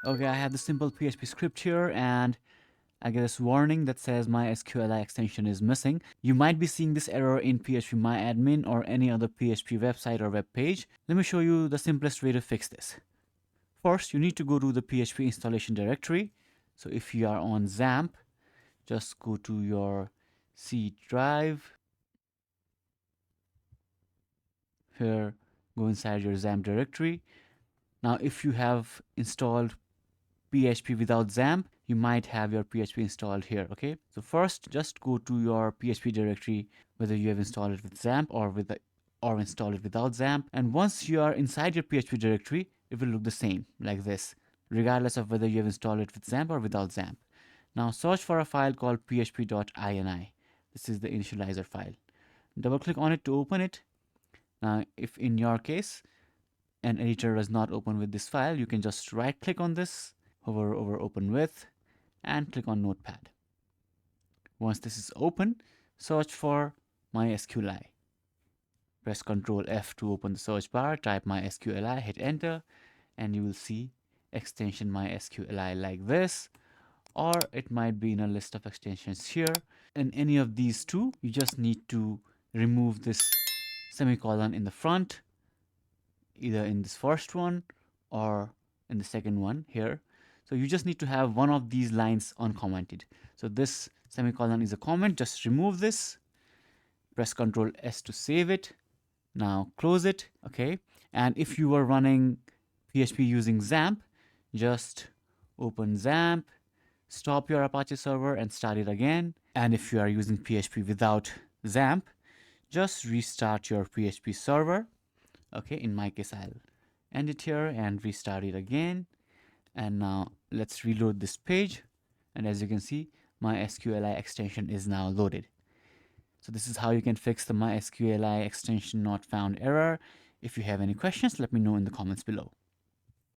Okay, I have the simple PHP script here, and I get this warning that says MySQL extension is missing. You might be seeing this error in phpMyAdmin or any other PHP website or web page. Let me show you the simplest way to fix this. First, you need to go to the PHP installation directory. So if you are on XAMPP, just go to your C drive. Here, go inside your XAMPP directory. Now, if you have installed PHP without XAMPP, you might have your PHP installed here. Okay, so first just go to your PHP directory, whether you have installed it with XAMPP or installed it without XAMPP. And once you are inside your PHP directory, it will look the same like this, regardless of whether you have installed it with XAMPP or without XAMPP. Now search for a file called php.ini. This is the initializer file. Double click on it to open it. Now, if in your case an editor does not open with this file, you can just right click on this, hover over open with, and click on notepad. Once this is open, search for MySQL. Press Ctrl F to open the search bar, type MySQL, hit enter, and you will see extension MySQL like this, or it might be in a list of extensions here. In any of these two, you just need to remove this semicolon in the front, either in this first one or in the second one here. So you just need to have one of these lines uncommented. So this semicolon is a comment. Just remove this, press Ctrl S to save it. Now close it. Okay, and if you are running PHP using XAMPP, just open XAMPP, stop your Apache server and start it again. And if you are using PHP without XAMPP, just restart your PHP server. Okay, in my case, I'll end it here and restart it again. And now let's reload this page. And as you can see, MySQL extension is now loaded. So this is how you can fix the MySQL extension not found error. If you have any questions, let me know in the comments below.